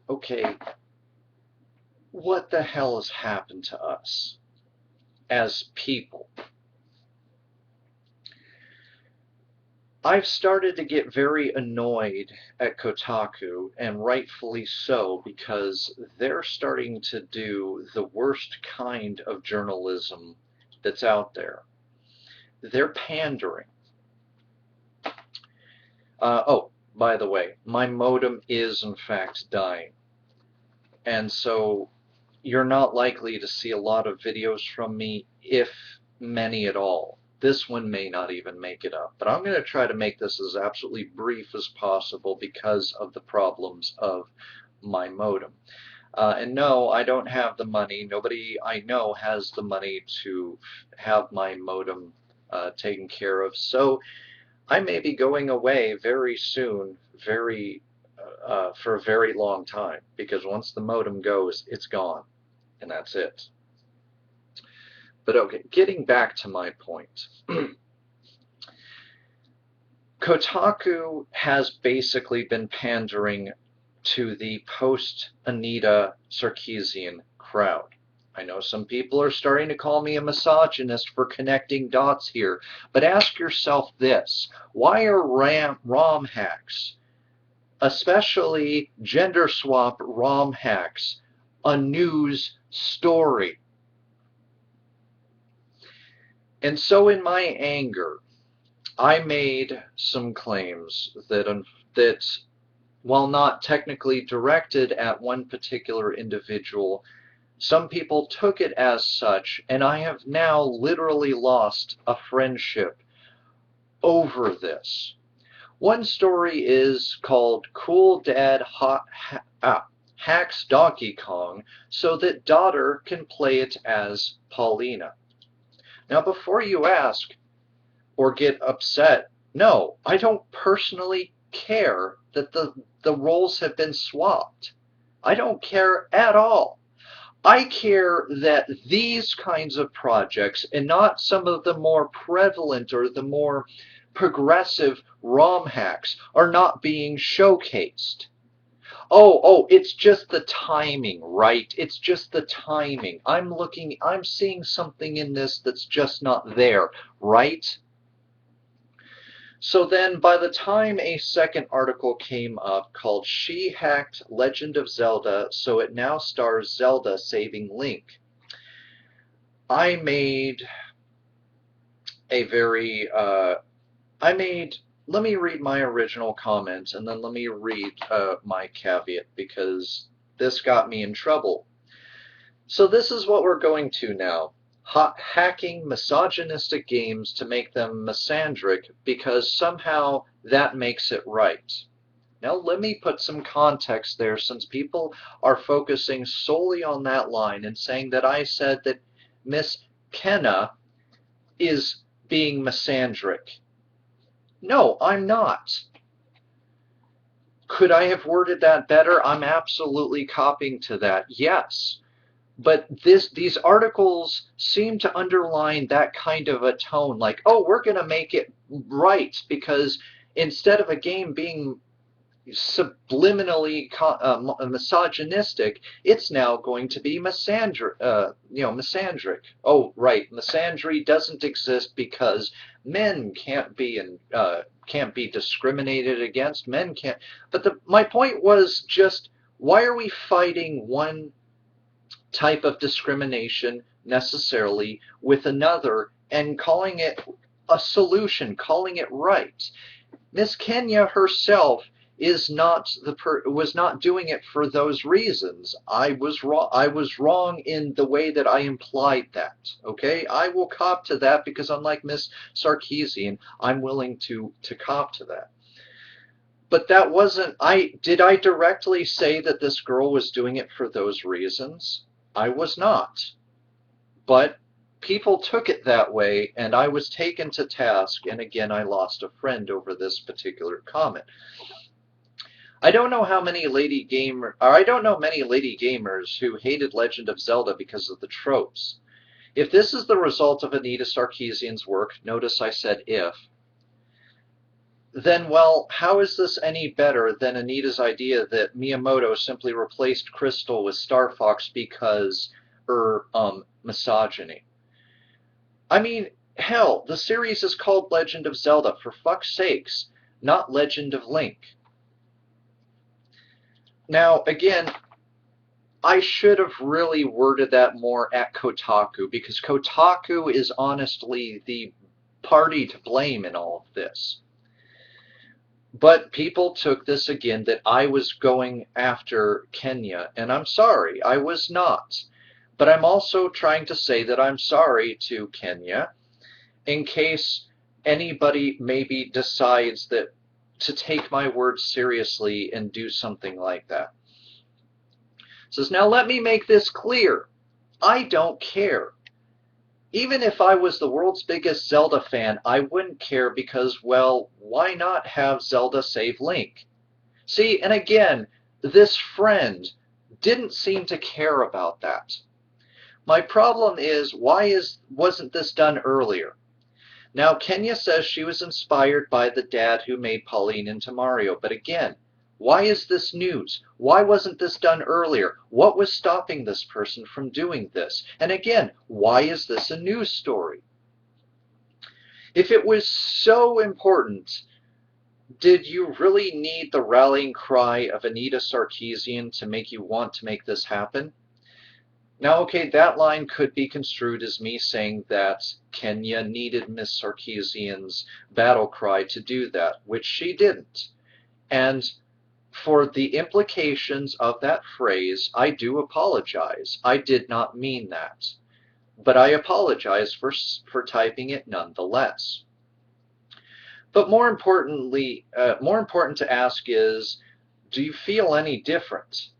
okay, what the hell has happened to us as people? I've started to get very annoyed at Kotaku, and rightfully so, because they're starting to do the worst kind of journalism that's out there. They're pandering. Oh, by the way, my modem is in fact dying, and so you're not likely to see a lot of videos from me, if many at all. This one may not even make it up, but I'm going to try to make this as absolutely brief as possible because of the problems of my modem. And no, I don't have the money. Nobody I know has the money to have my modem taken care of. So I may be going away very soon, for a very long time, because once the modem goes, it's gone, and that's it. But okay, getting back to my point. Kotaku has basically been pandering to the post-Anita Sarkeesian crowd. I know some people are starting to call me a misogynist for connecting dots here, but ask yourself this. Why are ROM hacks, especially gender swap ROM hacks, a news story? And so in my anger, I made some claims that, while not technically directed at one particular individual, some people took it as such, and I have now literally lost a friendship over this. One story is called Cool Dad Hacks Donkey Kong so that daughter can play it as Paulina. Now, before you ask, or get upset. No, I don't personally care that the roles have been swapped. I don't care at all. I care that these kinds of projects, and not some of the more prevalent or the more progressive ROM hacks, are not being showcased. Oh, it's just the timing, right? It's just the timing. I'm seeing something in this that's just not there, right? So then, by the time a second article came up called She Hacked Legend of Zelda, so it now stars Zelda saving Link, I made a very, I made, let me read my original comment and then let me read my caveat because this got me in trouble. So this is what we're going to now. Hacking misogynistic games to make them misandric because somehow that makes it right. Now let me put some context there, since people are focusing solely on that line and saying that I said that Miss Kenna is being misandric. No, I'm not. Could I have worded that better? I'm absolutely copying to that. Yes. But these articles seem to underline that kind of a tone, like, oh, we're going to make it right because instead of a game being subliminally misogynistic, it's now going to be misandric. Oh, right, misandry doesn't exist because men can't be discriminated against. Men can't. But my point was just, why are we fighting one type of discrimination necessarily with another and calling it a solution, calling it right? Miss Kenya herself was not doing it for those reasons. I was wrong. I was wrong in the way that I implied that. Okay, I will cop to that because unlike Miss Sarkeesian, I'm willing to cop to that. But that wasn't. Did I directly say that this girl was doing it for those reasons? I was not. But people took it that way, and I was taken to task, and again I lost a friend over this particular comment. I don't know many lady gamers who hated Legend of Zelda because of the tropes. If this is the result of Anita Sarkeesian's work, notice I said if, then, well, how is this any better than Anita's idea that Miyamoto simply replaced Crystal with Star Fox because misogyny? I mean, hell, the series is called Legend of Zelda, for fuck's sakes, not Legend of Link. Now, again, I should have really worded that more at Kotaku, because Kotaku is honestly the party to blame in all of this. But people took this again that I was going after Kenya, and I'm sorry, I was not. But I'm also trying to say that I'm sorry to Kenya in case anybody maybe decides that to take my words seriously and do something like that. It says, now let me make this clear. I don't care. Even if I was the world's biggest Zelda fan, I wouldn't care because, well, why not have Zelda save Link? See, and again, this friend didn't seem to care about that. My problem is, wasn't this done earlier? Now, Kenya says she was inspired by the dad who made Pauline into Mario, but again, why is this news? Why wasn't this done earlier? What was stopping this person from doing this? And again, why is this a news story? If it was so important, did you really need the rallying cry of Anita Sarkeesian to make you want to make this happen? Now, okay, that line could be construed as me saying that Kenya needed Miss Sarkeesian's battle cry to do that, which she didn't. And for the implications of that phrase, I do apologize. I did not mean that. But I apologize for typing it nonetheless. But more importantly, more important to ask is, do you feel any different?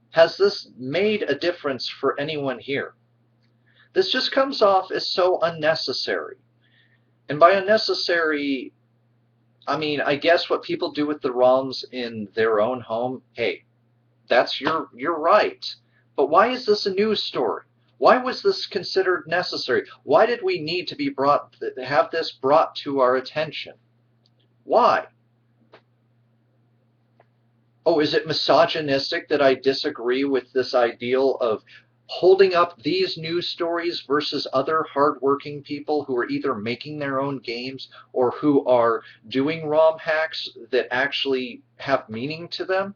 Has this made a difference for anyone here? This just comes off as so unnecessary. And by unnecessary, I mean, I guess what people do with the ROMs in their own home, hey, you're right. But why is this a news story? Why was this considered necessary? Why did we need to have this brought to our attention? Why? Oh, is it misogynistic that I disagree with this ideal of holding up these news stories versus other hardworking people who are either making their own games or who are doing ROM hacks that actually have meaning to them?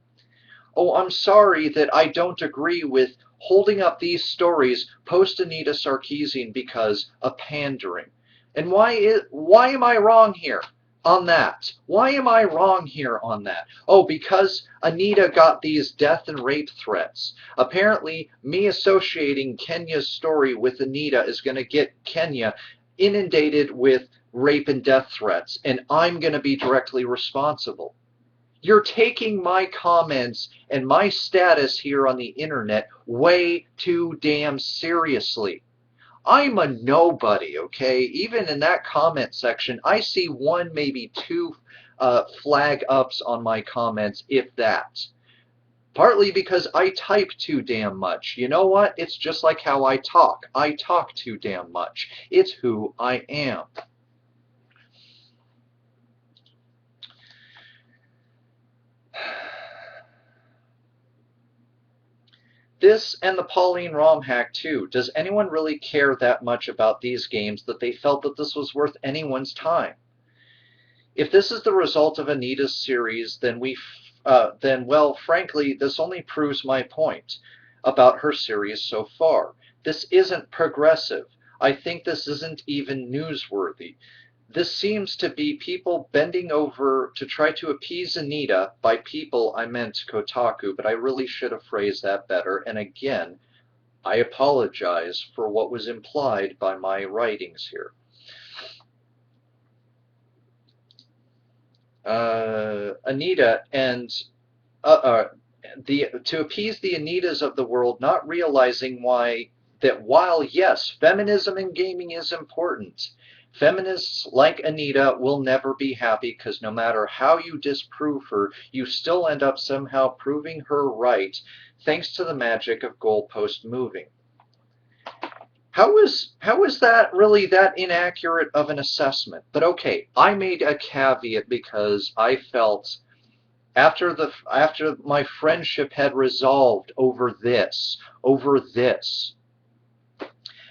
Oh, I'm sorry that I don't agree with holding up these stories post Anita Sarkeesian because of pandering. And why am I wrong here on that? Why am I wrong here on that? Oh, because Anita got these death and rape threats. Apparently, me associating Kenya's story with Anita is going to get Kenya inundated with rape and death threats, and I'm going to be directly responsible. You're taking my comments and my status here on the internet way too damn seriously. I'm a nobody, okay? Even in that comment section, I see one, maybe two flag ups on my comments, if that. Partly because I type too damn much. You know what? It's just like how I talk. I talk too damn much. It's who I am. This and the Pauline ROM hack too. Does anyone really care that much about these games that they felt that this was worth anyone's time? If this is the result of Anita's series, then well, frankly, this only proves my point about her series so far. This isn't progressive. I think this isn't even newsworthy. This seems to be people bending over to try to appease Anita. By people, I meant Kotaku, but I really should have phrased that better. And again, I apologize for what was implied by my writings here. Anita and to appease the Anitas of the world, not realizing while yes, feminism in gaming is important, feminists like Anita will never be happy because no matter how you disprove her, you still end up somehow proving her right thanks to the magic of goalpost moving. how is that really that inaccurate of an assessment? But okay, I made a caveat because I felt after my friendship had resolved over this,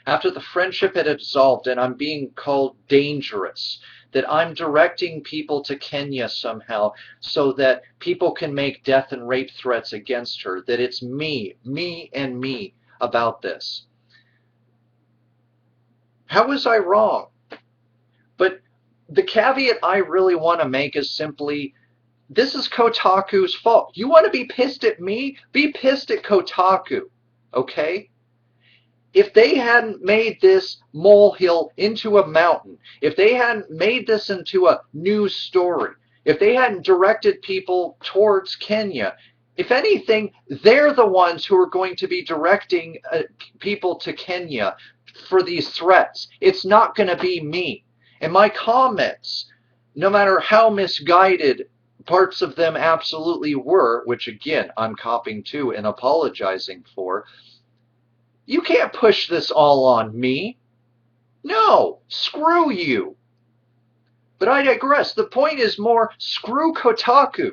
after the friendship had dissolved and I'm being called dangerous, that I'm directing people to Kenya somehow so that people can make death and rape threats against her, that it's me and me about this. How was I wrong? But the caveat I really want to make is simply, this is Kotaku's fault. You want to be pissed at me? Be pissed at Kotaku, okay? If they hadn't made this molehill into a mountain, if they hadn't made this into a news story, if they hadn't directed people towards Kenya, if anything, they're the ones who are going to be directing people to Kenya for these threats. It's not going to be me. And my comments, no matter how misguided parts of them absolutely were, which again, I'm copying to and apologizing for, you can't push this all on me. No, screw you. But I digress. The point is more, screw Kotaku.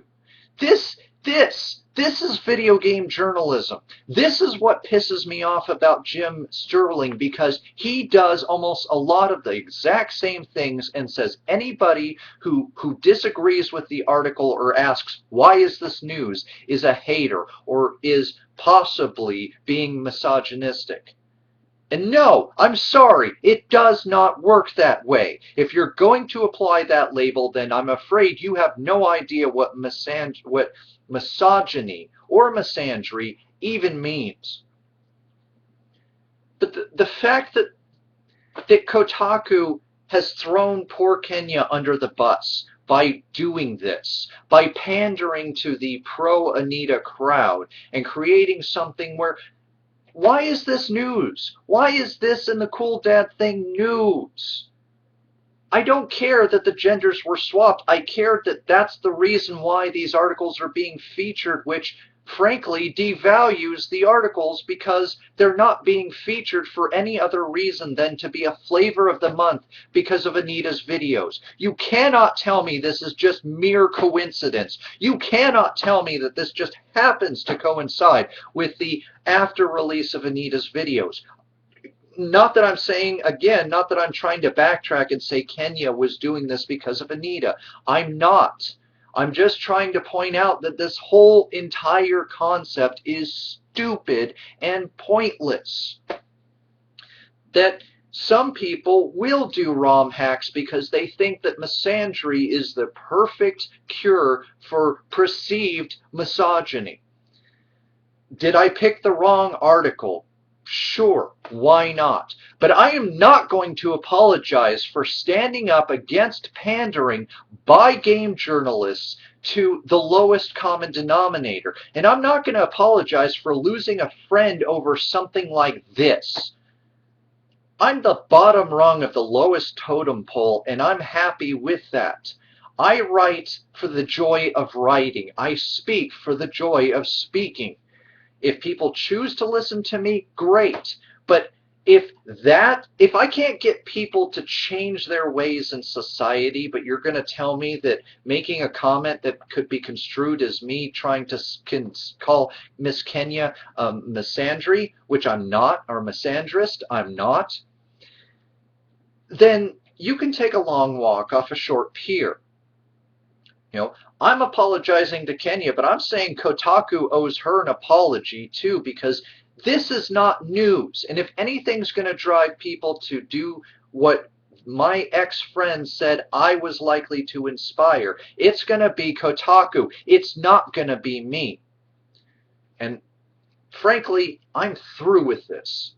This is video game journalism. This is what pisses me off about Jim Sterling, because he does almost a lot of the exact same things and says anybody who disagrees with the article or asks, why is this news, is a hater or is possibly being misogynistic. And no, I'm sorry, it does not work that way. If you're going to apply that label, then I'm afraid you have no idea what misogyny or misandry even means. But the fact that Kotaku has thrown poor Kenya under the bus by doing this, by pandering to the pro-Anita crowd and creating something where, why is this news? Why is this and the cool dad thing news? I don't care that the genders were swapped. I care that that's the reason why these articles are being featured, which frankly devalues the articles because they're not being featured for any other reason than to be a flavor of the month because of Anita's videos. You cannot tell me this is just mere coincidence. You cannot tell me that this just happens to coincide with the after release of Anita's videos. Not that I'm saying, again, not that I'm trying to backtrack and say Kenya was doing this because of Anita. I'm not. I'm just trying to point out that this whole entire concept is stupid and pointless. That some people will do ROM hacks because they think that misandry is the perfect cure for perceived misogyny. Did I pick the wrong article? Sure, why not? But I am not going to apologize for standing up against pandering by game journalists to the lowest common denominator. And I'm not going to apologize for losing a friend over something like this. I'm the bottom rung of the lowest totem pole, and I'm happy with that. I write for the joy of writing. I speak for the joy of speaking. If people choose to listen to me, great. But if I can't get people to change their ways in society, but you're going to tell me that making a comment that could be construed as me trying to call Miss Kenya misandry, which I'm not, or misandrist, I'm not, then you can take a long walk off a short pier. You know, I'm apologizing to Kenya, but I'm saying Kotaku owes her an apology too, because this is not news. And if anything's going to drive people to do what my ex-friend said I was likely to inspire, it's going to be Kotaku. It's not going to be me. And frankly, I'm through with this.